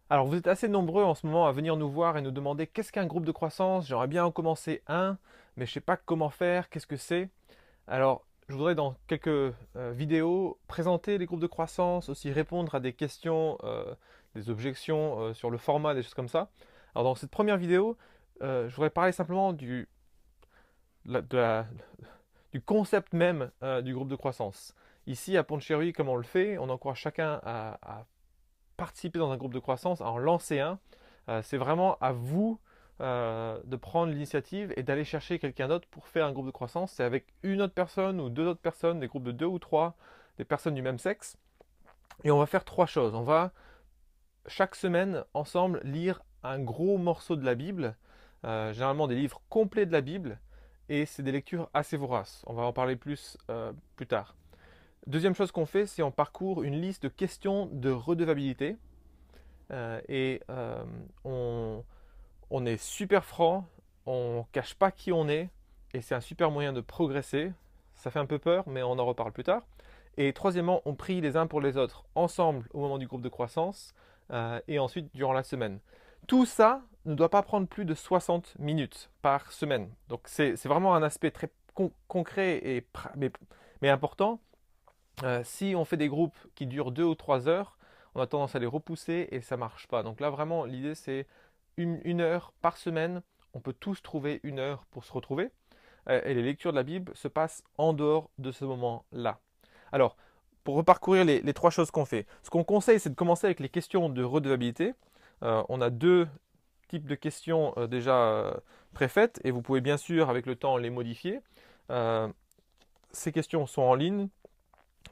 Alors, vous êtes assez nombreux en ce moment à venir nous voir et nous demander qu'est-ce qu'un groupe de croissance? J'aimerais bien en commencer un, mais je ne sais pas comment faire, qu'est-ce que c'est? Alors, je voudrais dans quelques vidéos présenter les groupes de croissance, aussi répondre à des questions, des objections sur le format, des choses comme ça. Alors, dans cette première vidéo, je voudrais parler simplement la- de la- du concept même du groupe de croissance. Ici, à Pondcherry, comme on le fait, on encourage chacun à participer dans un groupe de croissance, à en lancer un. C'est vraiment à vous de prendre l'initiative et d'aller chercher quelqu'un d'autre pour faire un groupe de croissance. C'est avec une autre personne ou deux autres personnes, des groupes de deux ou trois, des personnes du même sexe. Et on va faire trois choses. On va chaque semaine ensemble lire un gros morceau de la Bible, généralement des livres complets de la Bible, et c'est des lectures assez voraces. On va en parler plus tard. Deuxième chose qu'on fait, c'est on parcourt une liste de questions de redevabilité. Et on est super franc, on cache pas qui on est, et c'est un super moyen de progresser. Ça fait un peu peur, mais on en reparle plus tard. Et troisièmement, on prie les uns pour les autres, ensemble au moment du groupe de croissance, et ensuite durant la semaine. Tout ça ne doit pas prendre plus de 60 minutes par semaine. Donc c'est vraiment un aspect très concret mais important. Si on fait des groupes qui durent 2 ou 3 heures, on a tendance à les repousser et ça marche pas. Donc là vraiment l'idée c'est une heure par semaine. On peut tous trouver une heure pour se retrouver. Et les lectures de la Bible se passent en dehors de ce moment-là. Alors, pour reparcourir les trois choses qu'on fait, ce qu'on conseille c'est de commencer avec les questions de redevabilité. On a deux types de questions déjà préfaites et vous pouvez bien sûr avec le temps les modifier. Euh, Ces questions sont en ligne,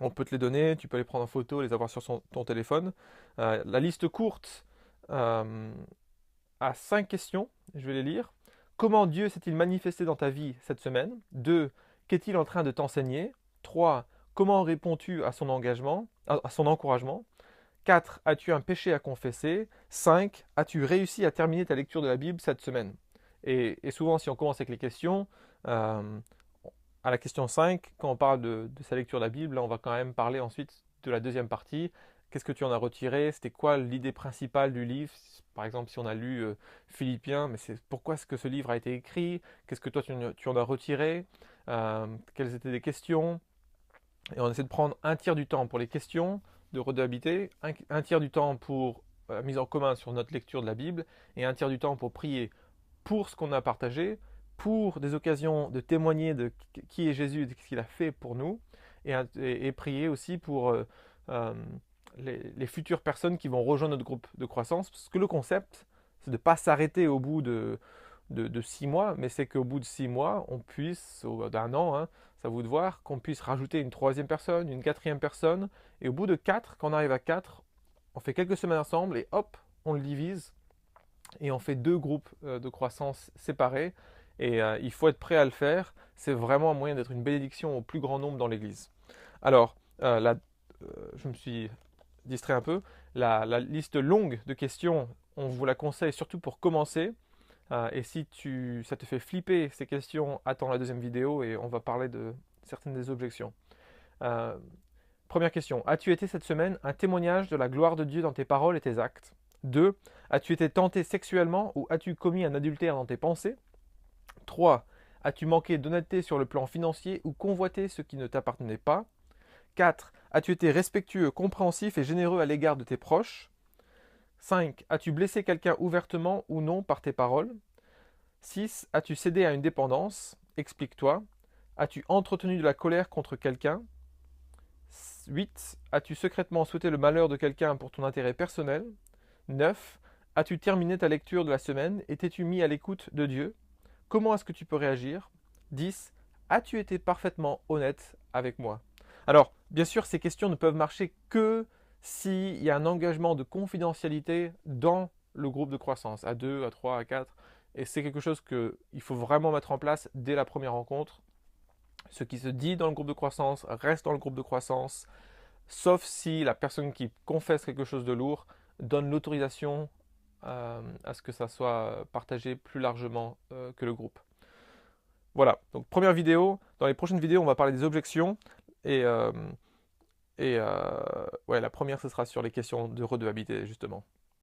on peut te les donner, tu peux les prendre en photo, les avoir sur ton téléphone. La liste courte euh, a 5 questions, je vais les lire. Comment Dieu s'est-il manifesté dans ta vie cette semaine? 2. Qu'est-il en train de t'enseigner? 3. Comment réponds-tu à son engagement, à son encouragement? 4. As-tu un péché à confesser? 5. As-tu réussi à terminer ta lecture de la Bible cette semaine? Et souvent, si on commence avec les questions, euh, à la question 5, quand on parle de sa lecture de la Bible, là, on va quand même parler ensuite de la deuxième partie. Qu'est-ce que tu en as retiré? C'était quoi l'idée principale du livre? Par exemple, si on a lu Philippiens, mais c'est pourquoi est-ce que ce livre a été écrit? Qu'est-ce que toi tu en as retiré? Quelles étaient les questions? Et on essaie de prendre un tiers du temps pour les questions de redevabilité, un tiers du temps pour la mise en commun sur notre lecture de la Bible, et un tiers du temps pour prier pour ce qu'on a partagé, pour des occasions de témoigner de qui est Jésus, de ce qu'il a fait pour nous, et prier aussi pour euh, les futures personnes qui vont rejoindre notre groupe de croissance. Parce que le concept, c'est de ne pas s'arrêter au bout de 6 mois, mais c'est qu'au bout de 6 mois, on puisse, ou d'un an, hein, c'est à vous de voir, qu'on puisse rajouter une troisième personne, une quatrième personne, et au bout de 4, quand on arrive à 4, on fait quelques semaines ensemble, et hop, on le divise, et on fait 2 groupes de croissance séparés. Et il faut être prêt à le faire. C'est vraiment un moyen d'être une bénédiction au plus grand nombre dans l'Église. Alors, je me suis distrait un peu. La liste longue de questions, on vous la conseille surtout pour commencer. Et si ça te fait flipper ces questions, attends la deuxième vidéo et on va parler de certaines des objections. Euh, Première question. As-tu été cette semaine un témoignage de la gloire de Dieu dans tes paroles et tes actes? 2. As-tu été tenté sexuellement ou as-tu commis un adultère dans tes pensées? 3. As-tu manqué d'honnêteté sur le plan financier ou convoité ce qui ne t'appartenait pas? 4. As-tu été respectueux, compréhensif et généreux à l'égard de tes proches? 5. As-tu blessé quelqu'un ouvertement ou non par tes paroles? 6. As-tu cédé à une dépendance? Explique-toi. As-tu entretenu de la colère contre quelqu'un? 8. As-tu secrètement souhaité le malheur de quelqu'un pour ton intérêt personnel? 9. As-tu terminé ta lecture de la semaine et t'es-tu mis à l'écoute de Dieu? Comment est-ce que tu peux réagir? 10. As-tu été parfaitement honnête avec moi? Alors, bien sûr, ces questions ne peuvent marcher que s'il y a un engagement de confidentialité dans le groupe de croissance, à 2, à 3, à 4. Et c'est quelque chose qu'il faut vraiment mettre en place dès la première rencontre. Ce qui se dit dans le groupe de croissance reste dans le groupe de croissance, sauf si la personne qui confesse quelque chose de lourd donne l'autorisation à ce que ça soit partagé plus largement que le groupe. Voilà, donc première vidéo. Dans les prochaines vidéos, on va parler des objections. Et, euh, ouais, la première, ce sera sur les questions de redevabilité, justement.